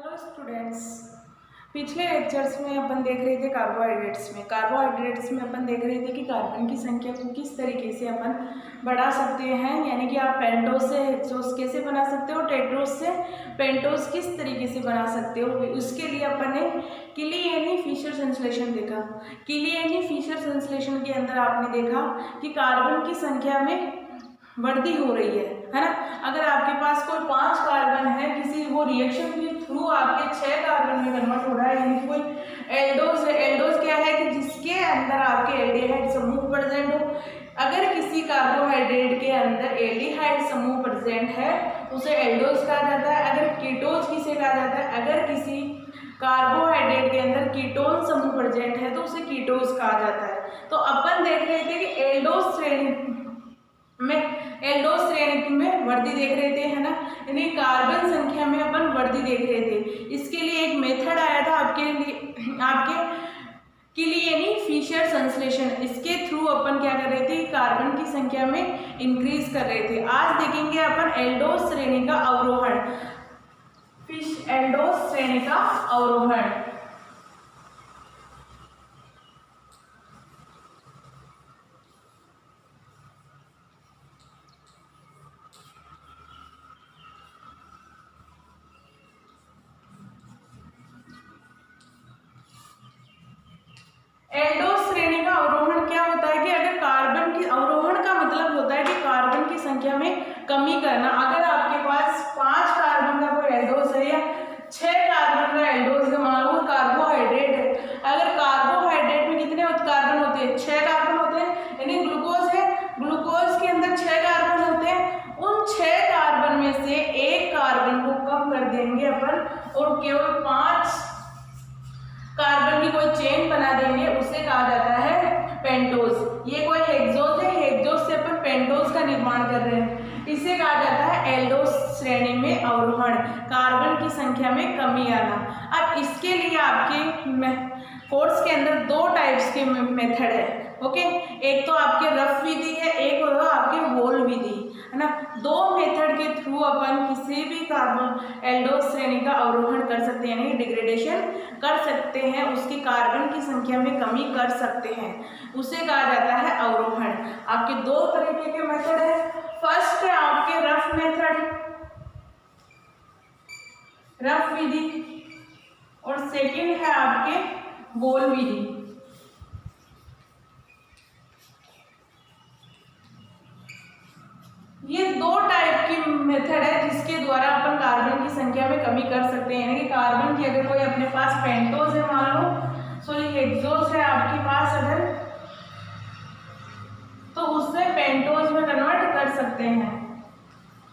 Hello students. पिछले lectures में अपन देख रहे थे कार्बोहाइड्रेट्स में अपन देख रहे थे कि कार्बन की संख्या को किस तरीके से अपन बढ़ा सकते हैं, यानी कि आप पेंटोस से हेक्सोस कैसे बना सकते हो, टेट्रोस से पेंटोस किस तरीके से बना सकते हो। उसके लिए अपन ने किली-एनी-फिशर संश्लेषण देखा। किली-एनी-फिशर संश्लेषण के अंदर आपने देखा कि कार्बन की संख्या में वृद्धि हो रही है ना। अगर आपके पास कोई 5 कार्बन है, किसी वो रिएक्शन के थ्रू आपके 6 कार्बन में कन्वर्ट हो रहा है, यानी कोई एल्डोज है। एल्डोज क्या है कि जिसके अंदर आपके एल्डिहाइड समूह प्रेजेंट हो। अगर किसी कार्बोहाइड्रेट के अंदर एल्डिहाइड समूह प्रेजेंट है उसे एल्डोज कहा जाता है। अगर कीटोज किसे कहा जाता है, अगर किसी कार्बोहाइड्रेट के अंदर कीटोन समूह प्रेजेंट है तो उसे कीटोज कहा जाता है। तो अपन देख रहे थे कि एल्डोज श्रेणी में वृद्धि देख रहे थे, है ना, यानी कार्बन संख्या में अपन वृद्धि देख रहे थे। इसके लिए एक मेथड आया था आपके किली-एनी-फिशर संश्लेषण। इसके थ्रू अपन क्या कर रहे थे, कार्बन की संख्या में इंक्रीज कर रहे थे। आज देखेंगे अपन एल्डोज श्रेणी का अवरोहण, एल्डोज श्रेणी का अवरोहण। एल्डोज श्रेणी का अवरोहण क्या होता है कि अगर कार्बन की अवरोहण का मतलब होता है कि कार्बन की संख्या में कमी करना। अगर आपके पास 5 कार्बन का कोई एल्डोज है या 6 कार्बन का एल्डोज है, मान लो कार्बोहाइड्रेट है। अगर कार्बोहाइड्रेट में कितने कार्बन होते हैं, 6 कार्बन होते हैं, यानी ग्लूकोज है, ग्लूकोज के अंदर 6 कार्बन होते हैं। उन 6 कार्बन में से एक कार्बन को कम कर देंगे अपन और केवल 5 कार्बन की कोई चेन बना देंगे, उसे कहा जाता है पेंटोज। ये कोई हेक्सोज है, हेक्सोज से अपन पेंटोज का निर्माण कर रहे हैं, इसे कहा जाता है एल्डोज श्रेणी में अवरोहण, कार्बन की संख्या में कमी आना। अब इसके लिए आपके कोर्स के अंदर 2 टाइप्स के मेथड है, ओके। एक तो आपके रफ विधि है, एक होगा आपके होल विधि, है ना। 2 मेथड के थ्रू अपन किसी भी कार्बन एल्डोज श्रेणी का अवरोहण कर सकते हैं, यानी डिग्रेडेशन कर सकते हैं, उसकी कार्बन की संख्या में कमी कर सकते हैं, उसे कहा जाता है अवरोहण। आपके 2 तरीके के मेथड है। फर्स्ट है आपके रफ मेथड, रफ विधि, और सेकंड है आपके होल विधि। ये 2 टाइप की मेथड है जिसके द्वारा अपन कार्बन की संख्या में कमी कर सकते हैं, यानी कि कार्बन की अगर कोई अपने पास पेंटोज है, मान लो सॉरी हेक्सोज है आपके पास अगर, तो उससे पेंटोज में कन्वर्ट कर सकते हैं।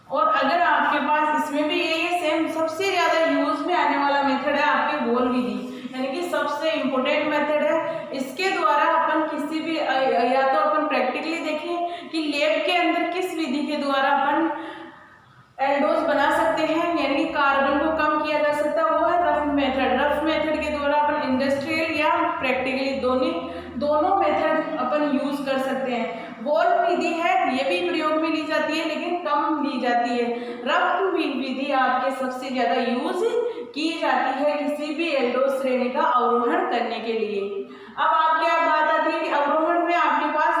और अगर आपके पास इसमें भी यही सेम सबसे ज्यादा यूज में आने वाला मेथड है आपके होल विधि, यानी कि सबसे इम्पोर्टेंट मेथड है। इसके द्वारा अपन किसी भी या तो अपन प्रैक्टिकली देखें कि लैब के अंदर किस विधि के द्वारा अपन एल्डोज बना सकते हैं, यानी कि कार्बन को कम किया जा सकता है, वो है रफ मेथड। रफ मेथड के द्वारा अपन इंडस्ट्रियल या प्रैक्टिकली दोनों मेथड अपन यूज कर सकते हैं। होल विधि है, ये भी प्रयोग में ली जाती है लेकिन कम ली जाती है। रफ विधि आपके सबसे ज्यादा यूज की जाती है किसी भी एल्डोज श्रेणी का अवरोहण करने के लिए। अब आपके बात आती है कि अवरोहण में आपके पास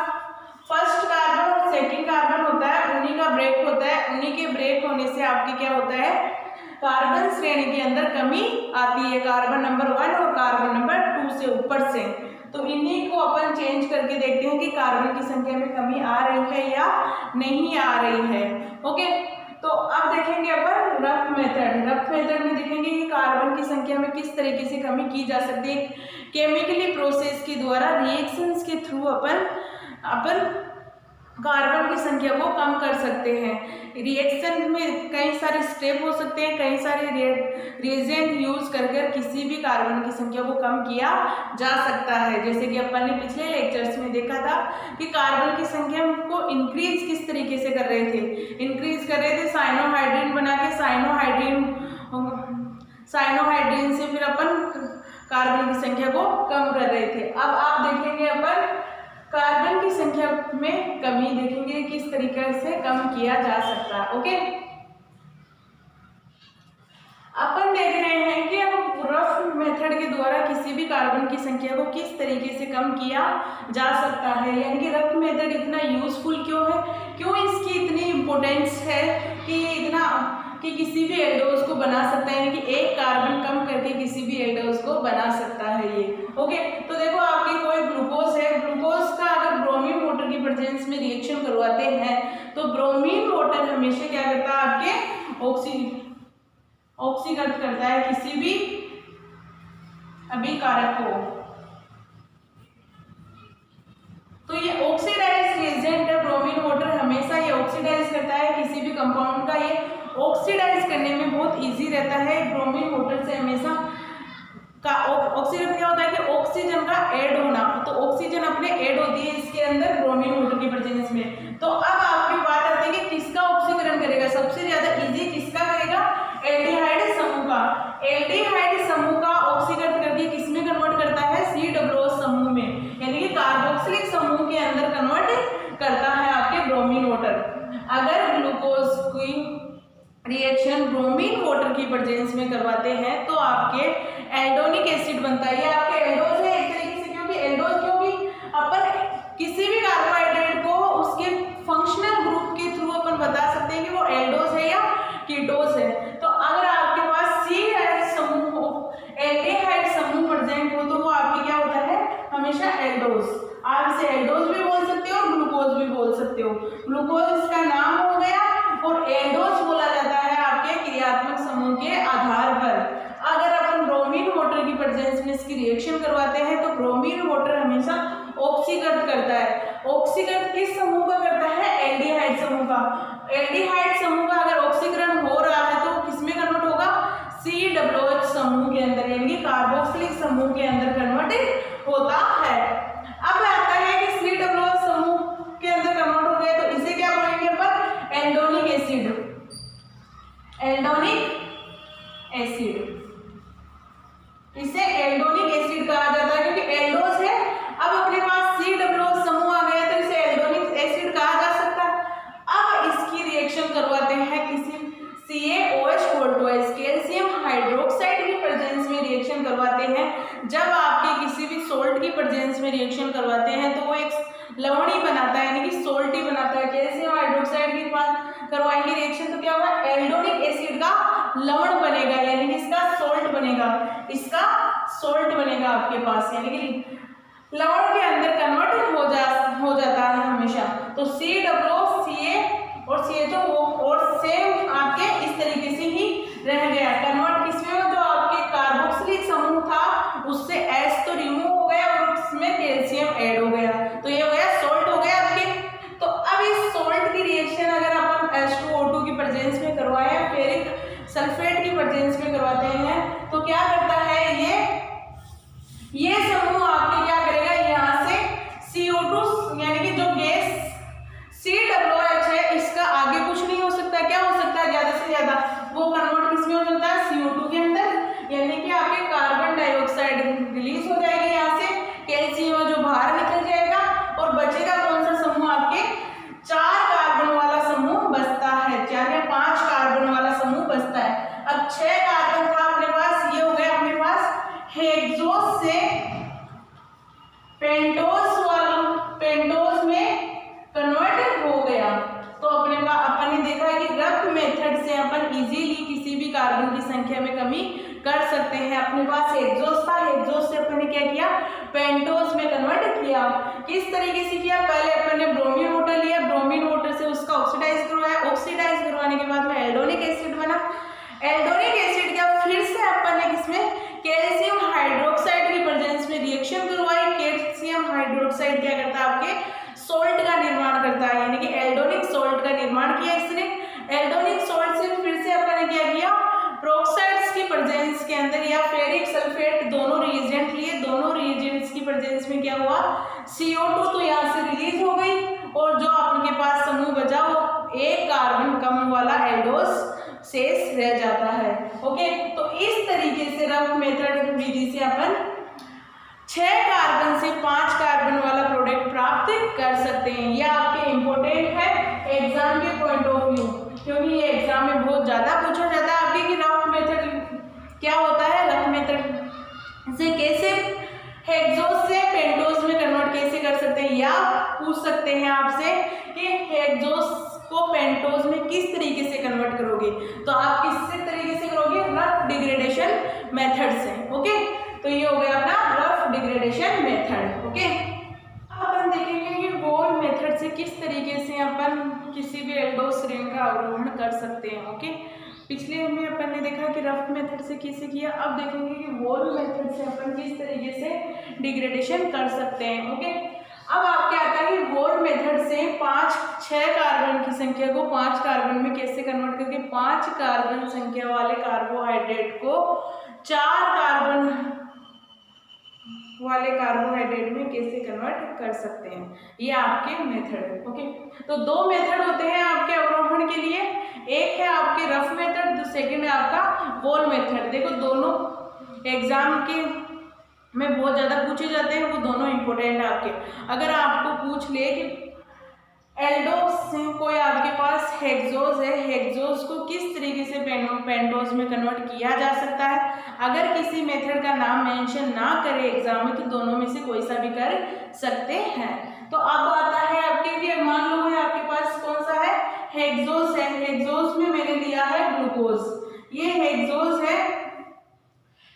फर्स्ट कार्बन और सेकंड कार्बन होता है, उन्हीं का ब्रेक होता है। उन्हीं के ब्रेक होने से आपके क्या होता है, कार्बन श्रेणी के अंदर कमी आती है, कार्बन नंबर 1 और कार्बन नंबर 2 से ऊपर से। तो इन्हीं को अपन चेंज करके देखते हैं कि कार्बन की संख्या में कमी आ रही है या नहीं आ रही है, ओके। तो अब देखेंगे अपन रफ मेथड। रफ मेथड में देखेंगे कि कार्बन की संख्या में किस तरीके से कमी की जा सकती है। केमिकली प्रोसेस के द्वारा रिएक्शंस के थ्रू अपन कार्बन की संख्या को कम कर सकते हैं। रिएक्शन में कई सारे स्टेप हो सकते हैं, कई सारे रिएजेंट यूज कर किसी भी कार्बन की संख्या को कम किया जा सकता है। जैसे कि अपन ने पिछले लेक्चर्स में देखा था कि कार्बन की संख्या को इंक्रीज किस तरीके से कर रहे थे, इंक्रीज कर रहे थे साइनोहाइड्रीन बना के, साइनोहाइड्रीन से फिर अपन कार्बन की संख्या को कम कर रहे थे। अब आप देखेंगे अपन कार्बन की संख्या में कमी देखेंगे किस तरीके से कम किया जा सकता है, ओके। अपन देख रहे हैं कि अब रफ मेथड के द्वारा किसी भी कार्बन की संख्या को किस तरीके से कम किया जा सकता है, यानी कि रफ मेथड इतना यूजफुल क्यों है, क्यों इसकी इतनी इम्पोर्टेंस है कि इतना कि किसी भी एल्डोज को बना सकता है, यानी कि एक कार्बन कम करके किसी भी एल्डोज को बना सकता है ये। ओके, तो देखो आपके कोई ग्लूकोज है, ग्लूकोज का अगर ब्रोमीन वाटर की प्रेजेंस में रिएक्शन करवाते हैं तो ब्रोमीन वाटर हमेशा क्या करता है, आपके ऑक्सीकृत करता है किसी भी अभिकारक को। तो ये ऑक्सीडाइज रिएजेंट है, ब्रोमीन वाटर हमेशा ये ऑक्सीडाइज करता है किसी भी कंपाउंड का, ये ऑक्सीडाइज करने में बहुत इजी रहता है ब्रोमीन वाटर से हमेशा का। ऑक्सीजन क्या होता है कि ऑक्सीजन का ऐड होना, तो ऑक्सीजन अपने ऐड होती है इसके अंदर ब्रोमीन वाटर की प्रेजेंस में। तो अब आपकी बात आती है कि किसका ऑक्सीकरण करेगा, सबसे ज्यादा इजी किसका करेगा, एल्डिहाइड समूह का। एल्डिहाइड समूह का ऑक्सीकरण करके किसमें कन्वर्ट करता है, COO समूह में, यानी कि कार्बोक्सिलिक समूह के अंदर कन्वर्ट करता है आपके ब्रोमीन वाटर। अगर ग्लूकोज की रिएक्शन ब्रोमीन वाटर की प्रेजेंस में करवाते हैं तो आपके एल्डोनिक एसिड बनता है। ये आपके एल्डोज है एक तरीके से, क्योंकि अपन किसी भी कार्बोहाइड्रेट को उसके फंक्शनल ग्रुप के थ्रू अपन बता सकते हैं कि वो एल्डोज है या कीटोज है। तो अगर आपके पास एल्डिहाइड समूह प्रेजेंट हो तो वो आपके क्या होता है, हमेशा एल्डोज। आप इसे एल्डोज भी बोल सकते हो और ग्लूकोज भी बोल सकते हो। ग्लूकोज इसका नाम हो गया और एल्डोज बोला जाता है आपके क्रियात्मक समूह के आधार पर। अगर अपन ब्रोमीन वाटर की प्रेजेंस में इसकी रिएक्शन करवाते हैं तो ब्रोमीन वाटर हमेशा ऑक्सीकृत करता है। ऑक्सीकृत किस समूह का करता है, एल्डिहाइड समूह का। एल्डिहाइड समूह का अगर ऑक्सीकरण हो रहा है तो किसमें कन्वर्ट होगा, COOH समूह के अंदर, यानी कि कार्बोक्सिलिक समूह के अंदर कन्वर्ट होता है। अब आता है कि COOH समूह के अंदर कन्वर्ट हो गया तो इसे क्या बोलेंगे अपन, एल्डोनिक एसिड। एल्डोनिक एसिड, इसे एल्डोनिक एसिड कहा जाता है क्योंकि एल्डोज है। अब अपने पास COOH समूह आ गया तो इसे एल्डोनिक एसिड कहा जा सकता है। अब इसकी रिएक्शन करवाते हैं किसी CaOH, कैल्शियम हाइड्रोक्साइड की प्रेजेंस में रिएक्शन करवाते हैं। जब आपके किसी भी सोल्ट की प्रेजेंस में रिएक्शन करवाते हैं तो वो एक लवण ही बनाता है, यानी कि सोल्ट ही बनाता है। कैल्शियम हाइड्रोक्साइड के पास करवाएंगे रिएक्शन तो क्या होगा, एल्डोनिक एसिड का लवण बनेगा, यानी कि इसका सोल्ट बनेगा, इसका सोल्ट बनेगा आपके पास, यानी कि लवण के अंदर कन्वर्ट हो जाता है हमेशा। तो COO, Ca और CHO और सेम आपके इस तरीके से ही रह गया। कन्वर्ट किसमें, जो आपके कार्बोक्सिलिक समूह था उससे H तो रिमूव हो गया और उसमें कैल्शियम ऐड हो गया, तो ये हो गया सोल्ट हो गया आपके। तो अब इस सोल्ट की रिएक्शन अगर अपन H2O2 की प्रेजेंस में करवाएं, फेरिक सल्फेट की प्रेजेंस में करवाते हैं तो क्या करता है, ये समूह आपके क्या करेगा, यहाँ से CO2 यानी कि जो गैस COOH है इसका आगे कुछ नहीं हो सकता, क्या हो सकता है ज्यादा से ज्यादा, वो कन्वर्ट किसमें हो जाता है, CO2 के अंदर, यानी कि आपके कार्बन डाइऑक्साइड रिलीज हो जाएगी यहाँ से, कैल्शियम जो बाहर निकल जाएगा और बचेगा कौन सा समूह, आपके 4 कार्बन वाला समूह बचता है, 4 या 5 कार्बन वाला समूह बचता है। अब 6 कार्बन था अपने पास, ये हो गया अपने पास हेक्सोस से पेंटोस में कन्वर्ट हो गया। तो अपन ने देखा है कि रफ मेथड से अपन इजीली किसी भी कार्बन की संख्या में कमी कर सकते हैं। अपने पास हेक्सोस था, हेक्सोस से अपन ने क्या किया, पेंटोस में कन्वर्ट किया। किस तरीके से किया, पहले अपन ने ब्रोमीन वाटर लिया, ब्रोमीन वाटर से उसका ऑक्सीडाइज करवाया, ऑक्सीडाइज करवाने के बाद में एल्डोनिक एसिड बना। एल्डोनिक एसिड का फिर से अपन ने किसमें, कैल्शियम हाइड्रोक्साइड की प्रेजेंस में रिएक्शन करवाई। कैल्शियम हाइड्रोक्साइड क्या करता है, आपके सोल्ट का निर्माण करता है, यानी कि एल्डोनिक सोल्ट का निर्माण किया इसने। एल्डोनिक सोल्ट से फिर से अपन ने क्या किया, प्रोक्साइड्स की प्रेजेंस के अंदर या फेरिक सल्फेट दोनों रिएजेंट लिए, दोनों रिएजेंट्स की प्रेजेंस में क्या हुआ, CO2 तो यहाँ से रिलीज हो गई और जो आपके पास समूह बचा वो एक कार्बन कम वाला एल्डोस शेष रह जाता है। ओके, तो इस तरीके से रफ मेथड विधि से अपन 6 कार्बन से 5 कार्बन वाला प्रोडक्ट प्राप्त कर सकते हैं। यह आपके इम्पोर्टेंट है एग्जाम के पॉइंट ऑफ व्यू, क्योंकि ये एग्जाम में बहुत ज़्यादा पूछा जाता है आपके कि रफ मेथड पूछ सकते हैं आपसे कि हेक्सोस को पेंटोज में किस तरीके से कन्वर्ट करोगे, तो आप किस तरीके से करोगे, रफ डिग्रेडेशन मेथड से। ओके, तो ये हो गया अपना रफ डिग्रेडेशन मेथड। ओके, अपन देखेंगे कि वोल मेथड से किस तरीके से अपन किसी भी एल्डोस श्रेणी का अवरोहण कर सकते हैं। ओके, पिछले में अपन ने देखा कि रफ मेथड से कैसे किया, अब देखेंगे कि वोल मेथड से अपन किस तरीके से डिग्रेडेशन कर सकते हैं। ओके, अब आपके आता है कि वोल मेथड से 5-6 कार्बन की संख्या को 5 कार्बन में कैसे कन्वर्ट करके 5 कार्बन संख्या वाले कार्बोहाइड्रेट को 4 कार्बन वाले कार्बोहाइड्रेट में कैसे कन्वर्ट कर सकते हैं, ये आपके मेथड है। ओके, तो 2 मेथड होते हैं आपके अवरोहण के लिए, एक है आपके रफ मेथड, सेकंड है आपका वोल मेथड। देखो दोनों एग्जाम के में बहुत ज़्यादा पूछे जाते हैं, वो दोनों इंपॉर्टेंट है आपके। अगर आपको पूछ ले कि एल्डोस से कोई आपके पास हेक्सोस है, हेक्सोस को किस तरीके से पेंटोज में कन्वर्ट किया जा सकता है, अगर किसी मेथड का नाम मेंशन ना करे एग्जाम में, तो दोनों में से कोई सा भी कर सकते हैं। तो अब आता है आपके लिए, मान लो है आपके पास कौन सा है, हेक्सोस है, हेक्सोस में मैंने लिया है ग्लूकोज, ये हेक्सोस है।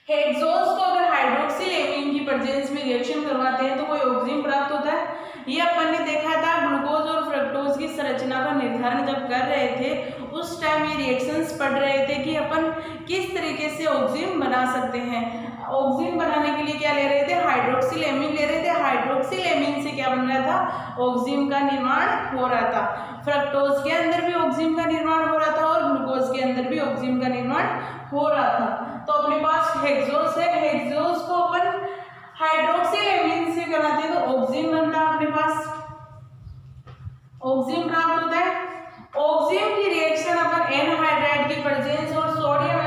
हेक्सोस को अगर हाइड्रोक्सिल एमीन की प्रेजेंस में रिएक्शन करवाते हैं तो कोई ऑक्सीजन प्राप्त होता है। ये अपन ने देखा था ग्लूकोज और फ्रक्टोज की संरचना का निर्धारण जब कर रहे थे, उस टाइम ये रिएक्शंस पढ़ रहे थे कि अपन किस तरीके से ऑक्सीजन बना सकते हैं। ऑक्सीजन बनाने के लिए क्या ले रहे थे, हाइड्रोक्सिल एमीन ले रहे थे। हाइड्रोक्सिल एमीन से क्या बन रहा था, ऑक्सीजन का निर्माण हो रहा था। फ्रक्टोज के अंदर भी ऑक्सीजन का निर्माण हो रहा था और ग्लूकोज के अंदर भी ऑक्सीजन का निर्माण हो रहा था। तो अपने पास हेक्सोस है, हेक्सोस को अपन हाइड्रोक्सिल एमीन से कराते हैं तो ऑक्सीजन बनता है, अपने पास ऑक्सीजन प्राप्त होता है। ऑक्सीजन की रिएक्शन अपन एनहाइड्राइड की प्रेजेंस और sodium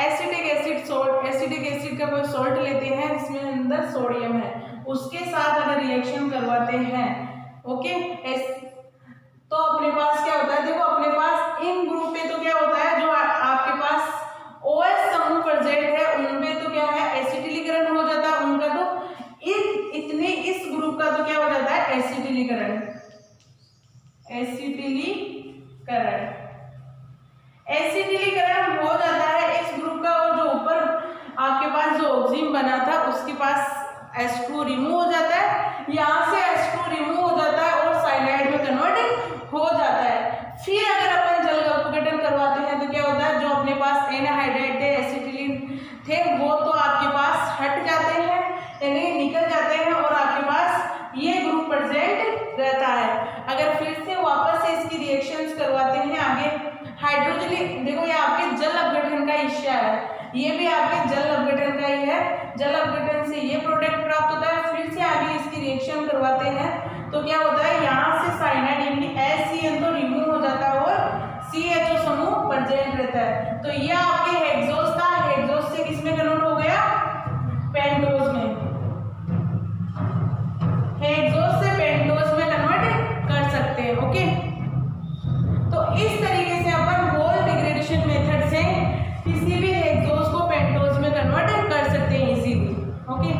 acetic acid salt, acetic acid का कोई सॉल्ट लेते हैं जिसमें अंदर सोडियम है, उसके साथ अगर रिएक्शन करवाते हैं, ओके, तो अपने पास क्या होता है, देखो अपने पास इन ग्रुप पे तो क्या होता है, जो आपके पास OH समूह प्रेजेंट है उनमें तो क्या है, एसिटिलीकरण हो जाता है उनका, तो इस ग्रुप का तो क्या हो जाता है, एसिटिलीकरण हो जाता है इस ग्रुप का। और जो ऊपर आपके पास जो ऑक्सीजन बना था उसके पास H2 रिमूव हो जाता है, यहाँ से H2 रिमूव हो जाता है और साइनाइड में कन्वर्ट हो जाता है। फिर अगर अपन जल अपघटन करवाते हैं तो क्या होता है, जो अपने पास एनहाइड्राइड थे, एसिटिलीन थे, वो तो आपके पास हट जाते हैं, यानी निकल जाते हैं और आपके पास ये ग्रुप प्रेजेंट रहता है। अगर फिर से वापस से इसकी रिएक्शंस करवाते हैं आगे, हाइड्रोजन, देखो ये आपके जल अपघटन का हिस्सा है, ये भी आपके जल अपघटन का ही है, जल अपघटन से ये प्रोडक्ट प्राप्त होता है। फिर से आगे इसकी रिएक्शन करवाते हैं तो क्या होता है, यहाँ से साइनाइड यानी HCN तो रिमूव हो जाता है और CHO समूह प्रेजेंट रहता है। तो ये आपके हेक्सोस था, हेक्सोस से किसमें कन्वर्ट हो गया, पेंटोज में, हेक्सोस से पेंटोज में कन्वर्ट कर सकते हैं। ओके, तो इस तरीके से अपन वोल डिग्रेडेशन मेथड से किसी भी हेक्सोस को पेंटोज में कन्वर्ट कर सकते हैं इजीली। ओके,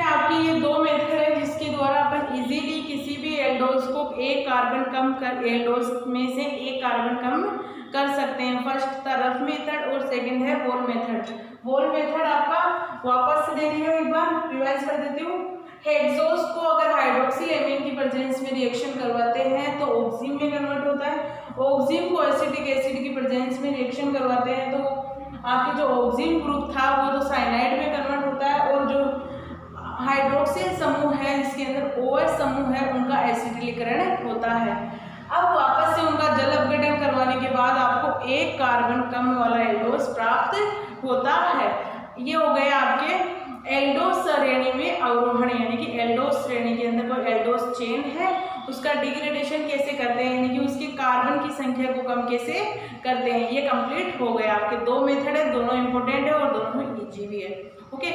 आपकी ये 2 मेथड है जिसके द्वारा अपन इजीली किसी भी एल्डोस को एक कार्बन कम कर, एल्डोस में से एक कार्बन कम कर सकते हैं। फर्स्ट था रफ मेथड और सेकंड है वोल मेथड। वोल मेथड आपका वापस से देख लियो, एक बार रिवाइज कर देती हूँ। हेक्सोस को अगर हाइड्रोक्सिल एमीन की प्रेजेंस में रिएक्शन करवाते हैं तो ऑक्सीजन में कन्वर्ट होता है। ऑक्सीजन को एसिटिक एसिड की प्रेजेंस में रिएक्शन करवाते हैं तो आपके जो ऑक्सीजन ग्रुप था वो तो साइनाइड में कन्वर्ट होता है और जो हाइड्रोक्सिल समूह है जिसके अंदर OH समूह है उनका एसिटिलीकरण होता है। अब वापस से उनका जल अपघटन करवाने के बाद आपको एक कार्बन कम वाला एल्डोस प्राप्त होता है। ये हो गए आपके एल्डोस श्रेणी में अवरोहण, यानी कि एल्डोस श्रेणी के अंदर कोई एल्डोस चेन है उसका डिग्रेडेशन कैसे करते हैं, यानी कि उसके कार्बन की संख्या को कम कैसे करते हैं। ये कंप्लीट हो गया। आपके 2 मेथड है, दोनों इंपॉर्टेंट है और दोनों इजी भी है। ओके,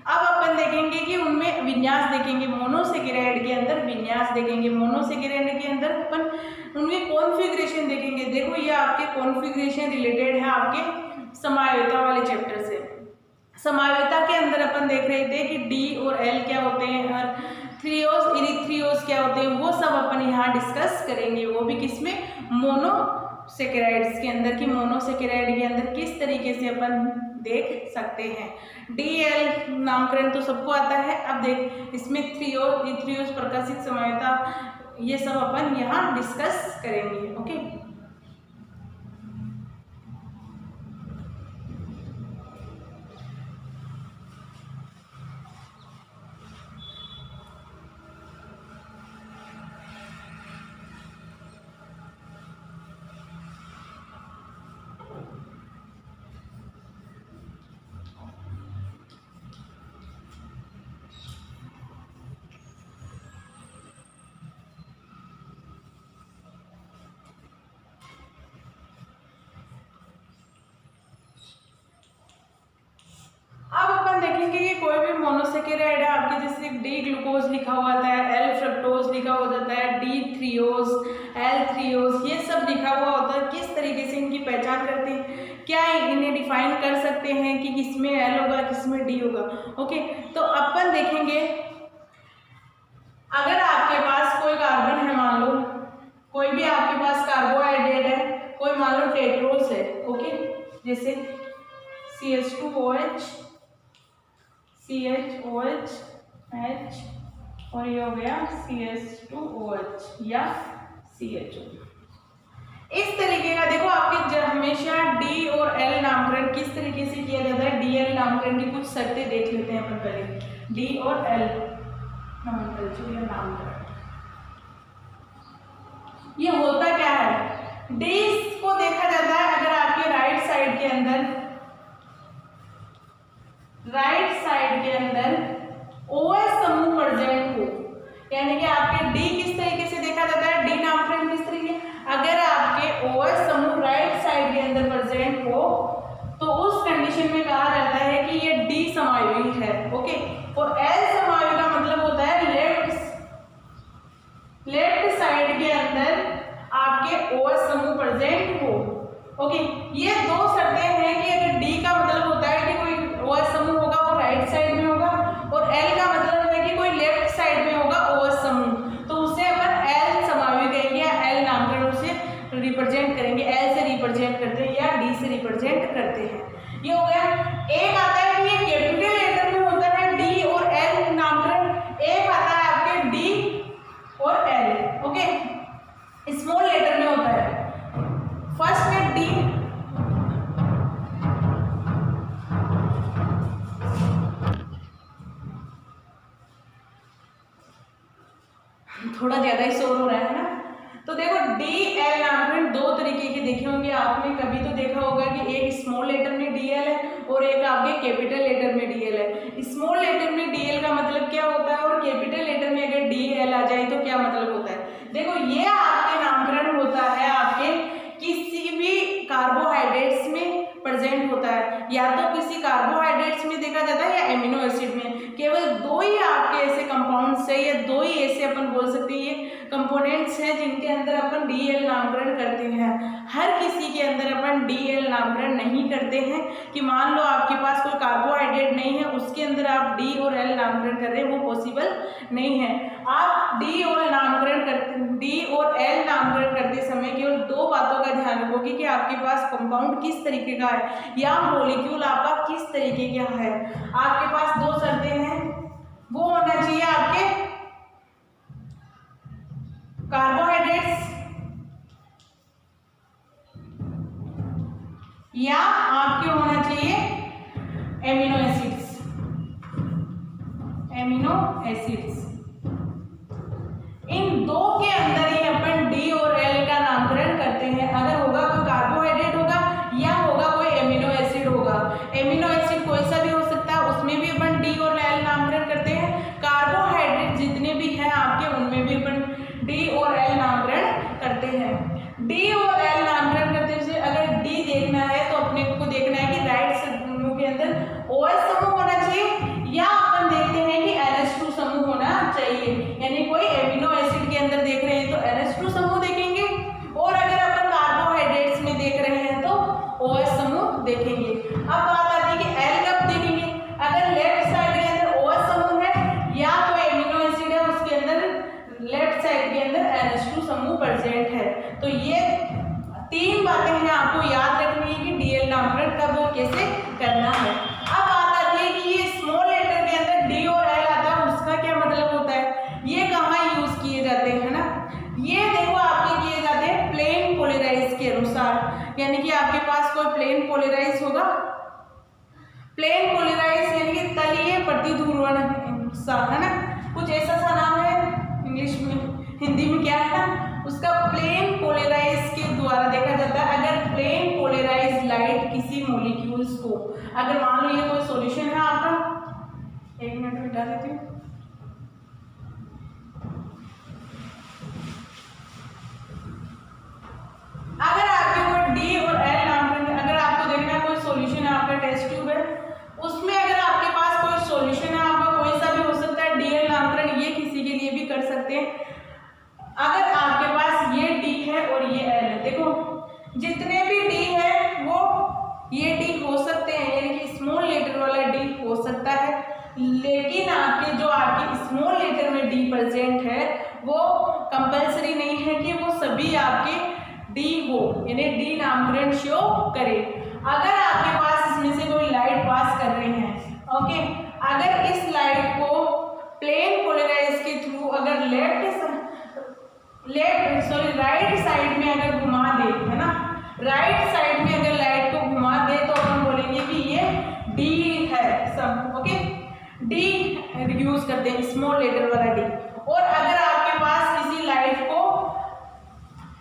अब अपन देखेंगे कि उनमें विन्यास देखेंगे, मोनोसेकेराइड के अंदर विन्यास देखेंगे, मोनोसेकेराइड के अंदर अपन उनमें कॉन्फ़िगरेशन देखेंगे। देखो ये आपके कॉन्फ़िगरेशन रिलेटेड है आपके समायोता वाले चैप्टर से। समायोता के अंदर अपन देख रहे थे कि D और L क्या होते हैं, और थ्रियोज, इरिथ्रियोज क्या होते हैं, वो सब अपन यहाँ डिस्कस करेंगे। वो भी किसमें, मोनोसेकेराइड्स के अंदर, की मोनोसेकेराइड के अंदर किस तरीके से अपन देख सकते हैं। DL नामकरण तो सबको आता है। अब देख इसमें थ्रियोज, इथ्रियोज, प्रकाशित समयता, ये सब अपन यहाँ डिस्कस करेंगे। ओके, अब अपन देखेंगे कि कोई भी मोनोसेकेराइड है आपके, जैसे डी ग्लूकोज लिखा हुआ आता है, एल फ्रक्टोज लिखा हो जाता है, डी थ्रियोज, एल थ्रियोज, ये सब लिखा हुआ होता है। किस तरीके से इनकी पहचान करते हैं, क्या इन्हें डिफाइन कर सकते हैं कि किसमें एल होगा, किसमें डी होगा। ओके, तो अपन देखेंगे, अगर आपके पास कोई कार्बन है, मान लो कोई भी आपके पास कार्बोहाइड्रेट है, कोई मान लो टेट्रोस है। ओके, जैसे CH2OH, CHOH, H, और ये हो गया CH2OH या CHO। इस तरीके का देखो आपके हमेशा D और L नामकरण किस तरीके से किया जाता है। DL नामकरण की कुछ शर्तें देख लेते हैं अपन पहले। D और L नामकरण ये होता क्या है, D को देखा जाता है अगर आपके राइट साइड के अंदर OH समूह प्रेजेंट हो, यानी कि आपके D किस तरीके से देखा जाता है, D नामकरण किस तरीके, अगर आपके OH समूह राइट साइड के अंदर प्रेजेंट हो तो उस कंडीशन में कहा जाता है कि ये D समायोगी है। ओके, और L समायोगी का मतलब होता है लेफ्ट साइड के अंदर आपके OH समूह प्रेजेंट हो। ओके, ये दो शर्तें हैं कि अगर D का मतलब होता है कि कोई OH समूह होगा वो राइट साइड में होगा, और L का मतलब है कि कोई लेफ्ट साइड में होगा OH समूह, तो उसे अपन L समायोगी कहेंगे या L नामकरण उसे रिप्रेजेंट करेंगे, L से रिप्रेजेंट करते हैं या D से रिप्रेजेंट करते हैं। ये हो गया। एक आता है कि ये कैपिटल लेटर में होता है D और L नामकरण, एक आता है आपके D और L ओके स्मॉल लेटर में होता है। फर्स्ट में D, थोड़ा ज्यादा ही शोर हो रहा है ना। तो देखो DL नामकरण दो तरीके के देखे होंगे आपने, कभी तो देखा होगा कि एक स्मॉल लेटर में DL है और एक आपके कैपिटल लेटर में DL है। स्मॉल लेटर में DL का मतलब क्या होता है और कैपिटल लेटर में अगर DL आ जाए तो क्या मतलब होता है। देखो ये आपके नामकरण होता है आपके किसी भी कार्बोहाइड्रेट्स में प्रेजेंट होता है, या तो किसी कार्बोहाइड्रेट्स में देखा जाता है या एमिनो एसिड में। केवल दो ही आपके ऐसे कंपाउंड्स है या दो ही ऐसे अपन बोल सकते हैं ये कंपोनेंट्स हैं जिनके अंदर अपन DL नामकरण करते हैं। हर किसी के अंदर अपन DL नामकरण नहीं करते हैं कि मान लो आपके पास कोई कार्बोहाइड्रेट नहीं है उसके अंदर आप D और L नामकरण कर रहे हैं, वो पॉसिबल नहीं है। आप D और L नामकरण करते समय केवल दो बातों का ध्यान रखोगे कि आपके पास कंपाउंड किस तरीके का है या मॉलिक्यूल आपका किस तरीके का है। आपके पास दो शर्तें हैं, वो होना चाहिए आपके कार्बोहाइड्रेट्स या आपके होना चाहिए एमिनो एसिड्स। इन दो के अंदर ही अपन D और L का नामकरण करते हैं। अगर होगा कोई कार्बोहाइड्रेट होगा या होगा कोई एमिनो एसिड होगा। एमिनो एसिड कोई सा भी हो सकता है, उसमें भी अपन D और L नामकरण करते हैं। कार्बोहाइड्रेट जितने भी हैं आपके उनमें भी अपन D और L नामकरण करते हैं। D और L नामकरण करते हुए अगर D देखना है तो अपने को देखना है कि राइट समूह के अंदर OH समूह होना चाहिए या अपन देखते हैं कि NH2 समूह होना चाहिए, यानी कोई एमिनो एसिड के अंदर देख रहे हैं तो NH2 समूह देखेंगे और अगर अपन कार्बोहाइड्रेट्स में देख रहे हैं तो OH समूह देखेंगे। अब बात आती है कि L कब देखेंगे, अगर लेफ्ट साइड के अंदर OH समूह है या कोई एमिनो एसिड है तो ये 3 बातें हैं आपको याद रखनी है कि डीएल नामकरण कब और कैसे करना है। अब बात आती है कि ये स्मॉल लेटर के अंदर डी और एल आता है, उसका क्या मतलब होता है, ये कहाँ यूज किए जाते हैं ना। ये देखो आपके किए जाते हैं प्लेन पोलराइज के अनुसार, यानी कि आपके पास कोई प्लेन पोलराइज होगा, प्लेन पोलराइज यानी कि तलीय प्रतिध्रुवण सा, है ना, कुछ ऐसा सा नाम है इंग्लिश में, हिंदी में क्या है ना, उसका प्लेन पोलराइज के द्वारा देखा जाता है। अगर प्लेन पोलराइज लाइट किसी मॉलिक्यूल्स को, अगर मान लो ये कोई सॉल्यूशन है आपका, 1 मिनट मिटा देती हूँ। अगर आपके कोई डी और एल नामकरण, अगर आपको देखना है कोई सॉल्यूशन है, आपका टेस्ट ट्यूब है, उसमें अगर आपके पास कोई सॉल्यूशन है, आपका कोई सा भी हो सकता है, डी एल नामकरण ये किसी के लिए भी कर सकते हैं। अगर आपके पास ये डी है और ये एल है, देखो जितने भी डी है वो ये डी हो सकते हैं, यानी कि स्मॉल लेटर वाला डी हो सकता है, लेकिन आपके जो आपके स्मॉल लेटर में डी प्रेजेंट है वो कंपलसरी नहीं है कि वो सभी आपके डी हो, यानी डी नामकरण शो करे। अगर आपके पास इसमें से कोई लाइट पास कर रहे हैं, ओके, अगर इस लाइट को प्लेन पोलराइज के थ्रू अगर राइट साइड में अगर घुमा दे, है ना, राइट साइड में अगर लाइट को घुमा दे तो हम बोलेंगे कि ये डी है सब, ओके, डी यूज करते हैं स्मॉल लेटर वाला डी। और अगर आपके पास किसी लाइट को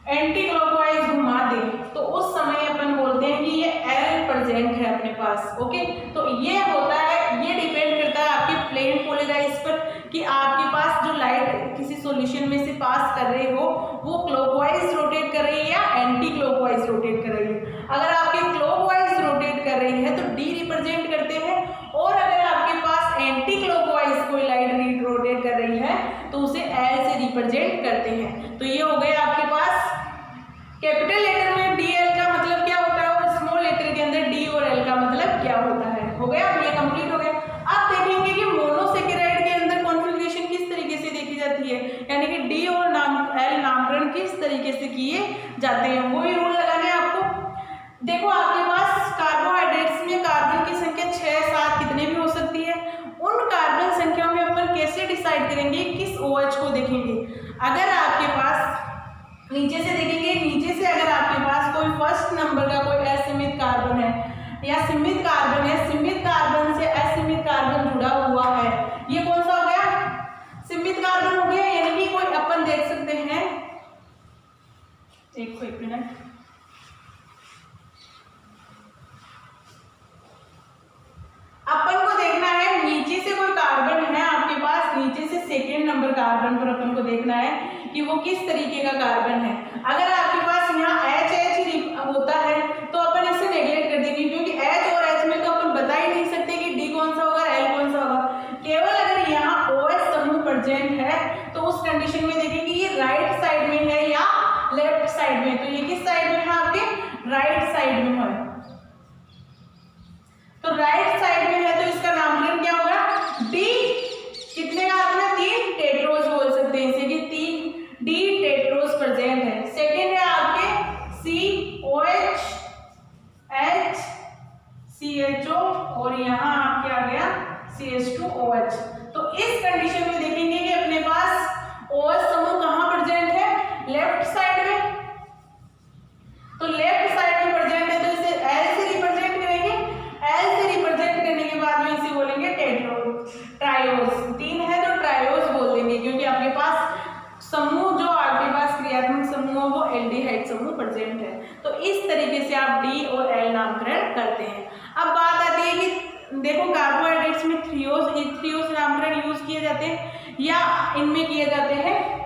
एंटी क्लॉकवाइज घुमा दे तो उस समय अपन बोलते हैं कि ये एल प्रेजेंट है अपने पास, ओके। तो ये होता है, ये डिपेंड करता है आपके प्लेन पोलराइज पर कि आपके पास जो लाइट किसी सॉल्यूशन में से पास कर रहे हो वो क्लॉकवाइज रोटेट कर रही है या एंटी क्लॉकवाइज रोटेट कर रही है। अगर आपकी क्लॉकवाइज रोटेट कर रही है तो डी रिप्रेजेंट करते हैं, और अगर आपके पास एंटी क्लॉकवाइज कोई लाइट रोटेट कर रही है तो उसे एल से रिप्रेजेंट करते हैं। तो ये हो गया आपके पास कैपिटल लेटर में डी एल का मतलब क्या होता है और स्मॉल लेटर के अंदर डी और एल का मतलब क्या होता है। हो गया, ये कंप्लीट हो गया। अब देखेंगे कि मोनोसेकेराइड के अंदर कॉन्फ़िगरेशन किस तरीके से देखी जाती है, यानी कि डी और एल नामकरण किस तरीके से किए जाते हैं, वही रूल लगाना है आपको। देखो आपके पास कार्बोहाइड्रेट्स में कार्बन की संख्या 6, 7 कितने भी हो सकती है, उन कार्बन संख्याओं में अपन कैसे डिसाइड करेंगे, किस OH को देखेंगे। अगर आपके पास नीचे से देखेंगे, नीचे से अगर आपके पास कोई फर्स्ट नंबर का कोई असीमित कार्बन है या सीमित कार्बन है, सीमित कार्बन से असीमित कार्बन जुड़ा हुआ है, ये कौन सा हो गया, सीमित कार्बन हो गया। यानी कि कोई अपन देख सकते हैं, एक मिनट, अपन को देखना है नीचे से कोई कार्बन है आपके पास, नीचे से सेकेंड नंबर कार्बन पर अपन को देखना है कि वो किस तरीके का कार्बन है। अगर आपके पास यहाँ HH होता है तो अपन इसे नेगलेक्ट कर देंगे, क्योंकि H और H में तो अपन बता ही नहीं सकते कि D कौन सा होगा, L कौन सा होगा। केवल अगर यहाँ OH समूह प्रेजेंट है तो उस कंडीशन में देखेंगे ये राइट साइड में है या लेफ्ट साइड में। तो ये किस साइड में है, आपके राइट साइड में है। तो राइट साइड में है तो इसका नामकरण क्या होगा, डी कितने का आता है, 3 टेट्रोज बोल सकते हैं इसे कि 3 डी टेट्रोज प्रेजेंट है। सेकेंड है आपके COH H CHO और यहाँ आपके आ गया CH2OH। तो इस कंडीशन में देखेंगे कि अपने पास OH समूह कहाँ प्रेजेंट है, लेफ्ट साइड में। तो लेफ्ट साइड में प्रेजेंट है तो इसे L से रिप्रेजेंट करेंगे, L से रिप्रेजेंट करने के बाद में इसे बोलेंगे ट्रायोज। 3 है तो ट्रायोज बोल देंगे, क्योंकि आपके पास समूह जो आपके पास क्रियात्मक समूह वो एल्डिहाइड समूह प्रेजेंट है। तो इस तरीके से आप डी और एल नामकरण करते हैं। अब बात आती है कि देखो कार्बोहाइड्रेट्स में थ्रियोज नामकरण यूज किए जाते हैं या इनमें किए जाते हैं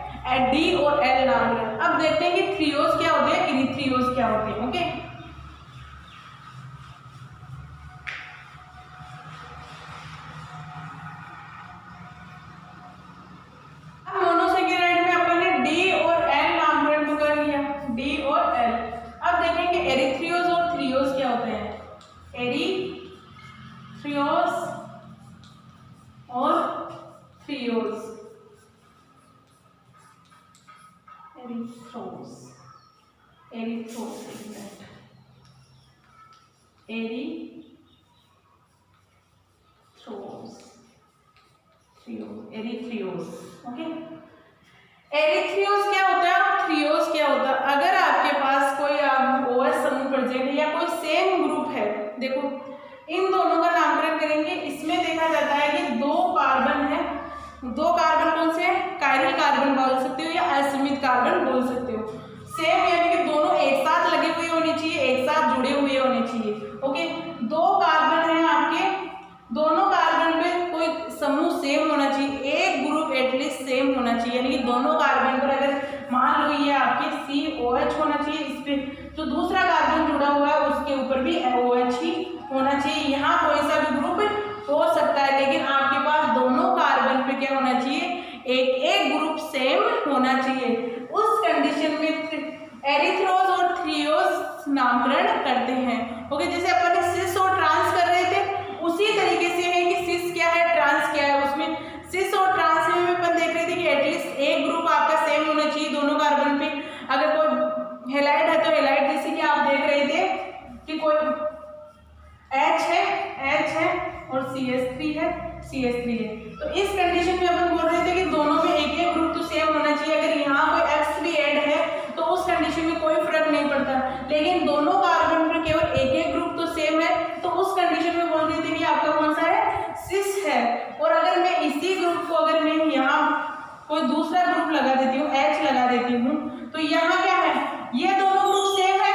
डी और एल नामकरण। अब देखते हैं कि थ्रियोज क्या होते हैं, इरिथ्रियोज क्या होते हैं, ओके। एरिथ्रियोज और थ्रियोज क्या होते हैं, एरिथ्रियोज और थ्रियोज, एरिथ्रोज। एरिथ्रियोज। ओके, एरिथ्रियोज क्या होता है, थ्रियोज क्या होता है? अगर आपके पास कोई OH समूह प्रेजेंट है या कोई सेम ग्रुप है, देखो इन दोनों का नामकरण करेंगे। इसमें देखा जाता है कि दो कार्बन है, दो कार्बन कौन से हैं? कायरल कार्बन बोल सकते हो या असमित कार्बन बोल सकते हो। सेम यानी कि दोनों एक साथ लगे हुए होने चाहिए, एक साथ जुड़े हुए होने चाहिए। ओके, दो कार्बन है आपके, दोनों कार्बन पे कोई समूह सेम होना चाहिए, एक ग्रुप एटलीस्ट सेम होना चाहिए, यानी कि दोनों कार्बन पर अगर मान लो ये आपके COH होना चाहिए, इस पे जो दूसरा कार्बन जुड़ा हुआ है उसके ऊपर भी OH ही होना चाहिए। यहाँ कोई सा भी ग्रुप हो सकता है, लेकिन आपके पास दोनों कार्बन पे क्या होना चाहिए? एक ग्रुप सेम होना चाहिए। उस कंडीशन में एरिथ्रोज और थ्रियोज नामकरण करते हैं। ओके, जैसे अपन सिस और ट्रांस कर रहे थे, उसी तरीके से है कि सिस क्या है, ट्रांस क्या है। उसमें सिस और ट्रांस में अपन देख रहे थे कि एटलीस्ट एक ग्रुप आपका सेम होना चाहिए दोनों कार्बन पे। अगर कोई हेलाइड है तो हेलाइड, जैसे कि आप देख रहे थे कि कोई H है और CH3 है, CH3 है, तो इस कंडीशन में अपन बोल रहे थे कि दोनों में एक ग्रुप तो सेम होना चाहिए। अगर यहाँ कोई X भी ऐड है तो उस कंडीशन में कोई फर्क नहीं पड़ता, लेकिन दोनों कार्बन पर केवल एक ग्रुप तो सेम है, तो उस कंडीशन में बोल रहे थे कि आपका कौन सा है? सिस है। और अगर मैं इसी ग्रुप को अगर मैं यहाँ कोई दूसरा ग्रुप लगा देती हूँ, H लगा देती हूँ, तो यहाँ क्या है? ये दोनों ग्रुप सेम है,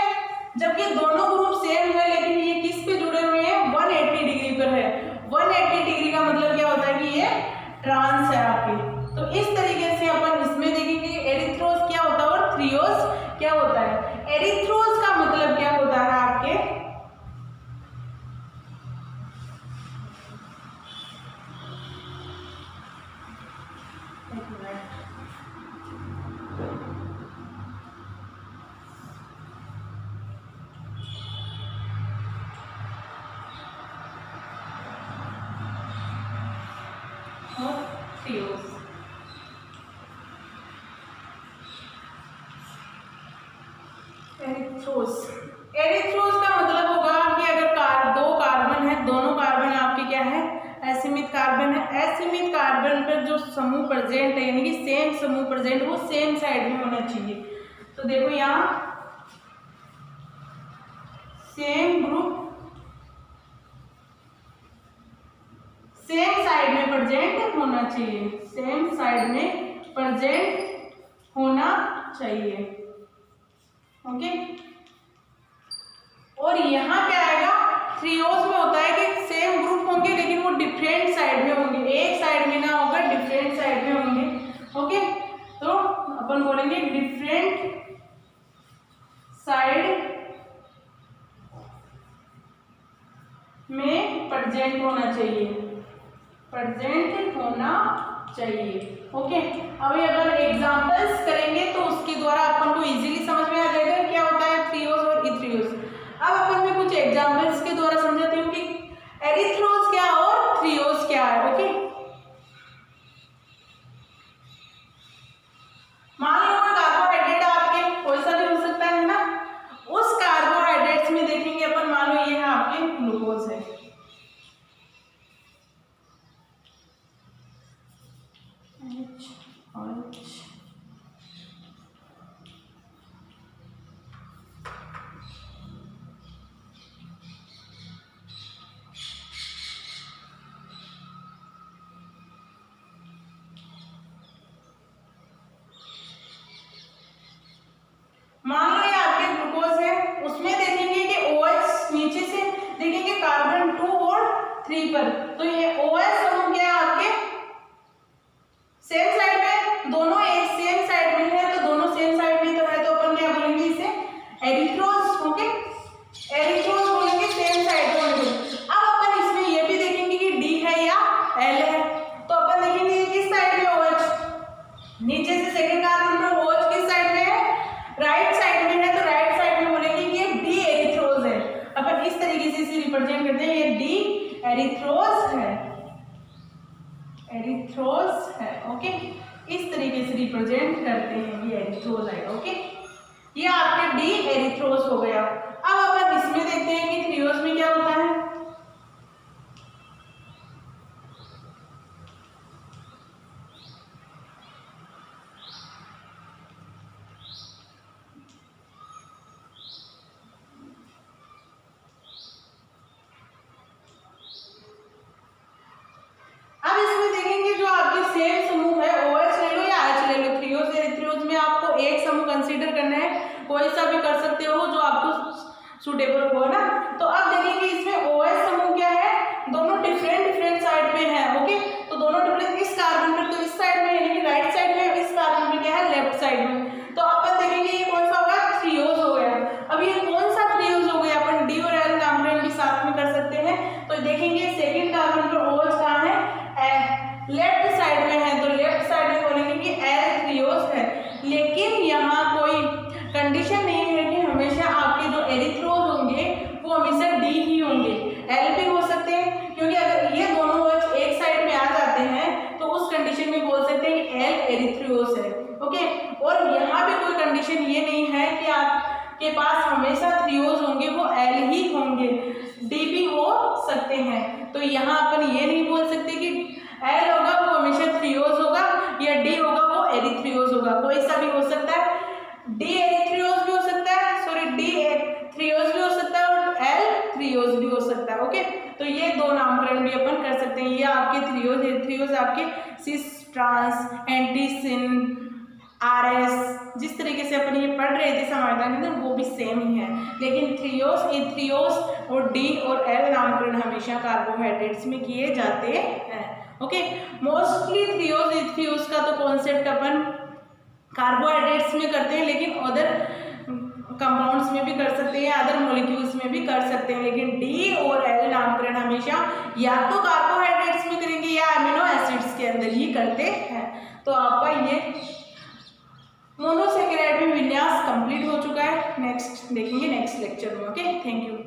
जबकि दोनों ग्रुप सेम है, लेकिन ये किस पे जुड़े हुए हैं? 180 डिग्री पर है। 180 डिग्री का मतलब क्या होता है कि ये ट्रांस है आपके। तो इस तरीके से अपन इसमें देखेंगे एरिथ्रोज क्या होता है और थ्रियोज क्या होता है। एरिथ्रोज का मतलब क्या होता है आपके? एरिथ्रोज का मतलब होगा कि अगर दो कार्बन है, दोनों कार्बन आपके क्या है? असीमित कार्बन है। असीमित कार्बन पर जो समूह प्रेजेंट है, यानी कि सेम समूह प्रेजेंट, वो सेम साइड में होना चाहिए। तो देखो यहाँ सेम ग्रुप सेम साइड में प्रेजेंट होना चाहिए, सेम साइड में प्रेजेंट होना चाहिए। ओके, और यहाँ क्या आएगा? थ्रियोज में होता है कि सेम ग्रुप होंगे लेकिन वो डिफरेंट साइड में होंगे, एक साइड में ना होकर डिफरेंट साइड में होंगे। ओके, तो अपन बोलेंगे डिफरेंट साइड में प्रेजेंट होना चाहिए, प्रेजेंट होना चाहिए। ओके, अभी अपन एग्जांपल्स करेंगे तो उसके द्वारा अपन को इजीली समझ में आ जाएगा क्या होता है थ्रियोज और इथ्रियोज। अब अपन में कुछ एग्जांपल्स के द्वारा समझाती हूँ कि एरिथ्रोज क्या और थ्रियोज क्या है। ओके, मान लो कार्बोहाइड्रेट आपके कोई सा भी हो सकता है ना, उस कार्बोहाइड्रेट्स में देखेंगे अपन, मान लो ये है आपके ग्लूकोज है, मान लो ये आपके ग्लूकोज है, उसमें देखेंगे कि OH नीचे से देखेंगे कार्बन 2 और 3 पर, तो ये OH समूह क्या है आपके? सेम साइड में, दोनों एक सेम साइड में है, तो दोनों सेम साइड में तो है, तो अपन क्या बोलेंगे इसे? एरिथ्रोज। ओके, एरिथ्रोज बोलेंगे सेम साइड होंगे। अब अपन इसमें ये भी देखेंगे कि D है या L है, तो अपन देखेंगे किस साइड में OH, नीचे से सेकंड कार्बन पर OH किस साइड में है? राइट साइड में है, तो राइट साइड में बोलेंगे कि ये D एरिथ्रोज है। अपन इस तरीके से इसे रिप्रेजेंट करते हैं, ये D एरिथ्रोज है, एरिथ्रोज है। ओके, इस तरीके से रिप्रेजेंट करते हैं, ये एरिथ्रोज है। ओके, ये आपके D गया। अब अपन इसमें देखते हैं कि थ्रियोज में क्या होता है। अब इसमें देखेंगे जो आपके सेम समूह है OH ले लो या H ले लो, थ्रियोज एरिथ्रियोज में आपको एक समूह कंसीडर करना है, कोई सा भी कर सकते हो जो आपको सुटेबल हो ना। तो अब देखेंगे इसमें OH समूह क्या है, दोनों डिफरेंट साइड पे है। ओके, तो दोनों डिफरेंट, इस कार्बन पर तो इस साइड में यानी कि राइट साइड में, इस कार्बन में क्या है लेफ्ट साइड में। तो अपन देखेंगे ये कौन सा होगा, थ्रियोज हो गया। अब ये कौन सा थ्रियोज हो गया, अपन D और L नामकरण भी साथ में कर सकते हैं। तो देखेंगे सेकंड कार्बन पर OH कहाँ है, लेफ्ट साइड में है, तो लेफ्ट साइड में बोलेंगे कि L थ्रियोज है। लेकिन यहाँ कोई कंडीशन नहीं है कि हमेशा आपके जो एरिथ्रोज होंगे वो हमेशा D ही होंगे, L भी हो सकते हैं, क्योंकि अगर ये दोनों OH एक साइड में आ जाते हैं तो उस कंडीशन में बोल सकते हैं कि L एरिथ्रियोज है। ओके, और यहाँ पे कोई कंडीशन ये नहीं है कि आपके पास हमेशा थ्रियोज होंगे वो L ही होंगे, D भी हो सकते हैं। तो यहाँ अपन ये नहीं बोल सकते कि L होगा वो हमेशा थ्रियोज होगा या D होगा वो एरिथ्रियोज होगा, कोई सा भी हो सकता है। D एरिथ्रियोज भी हो सकता है, सॉरी D थ्रियोज भी हो सकता है और L थ्रियोज भी हो सकता है। ओके, तो ये दो नामकरण भी अपन कर सकते हैं। ये आपके थ्रियोज एरिथ्रियोज आपके सिस ट्रांस एंटीसिन RS जिस तरीके से अपन ये पढ़ रहे थे समाधान के अंदर वो भी सेम ही है, लेकिन थ्रियोज एरिथ्रियोज और D और L नामकरण हमेशा कार्बोहाइड्रेट्स में किए जाते हैं। ओके, मोस्टली थ्रियोज एरिथ्रियोज का तो कॉन्सेप्ट अपन कार्बोहाइड्रेट्स में करते हैं, लेकिन अदर कंपाउंड्स में भी कर सकते हैं, अदर मॉलिक्यूल्स में भी कर सकते हैं, लेकिन D और L नामकरण हमेशा या तो कार्बोहाइड्रेट्स में करेंगे या अमीनो एसिड्स के अंदर ही करते हैं। तो आपका ये मोनोसेकेराइड में विन्यास कंप्लीट हो चुका है। नेक्स्ट देखेंगे नेक्स्ट लेक्चर में। Okay, thank you.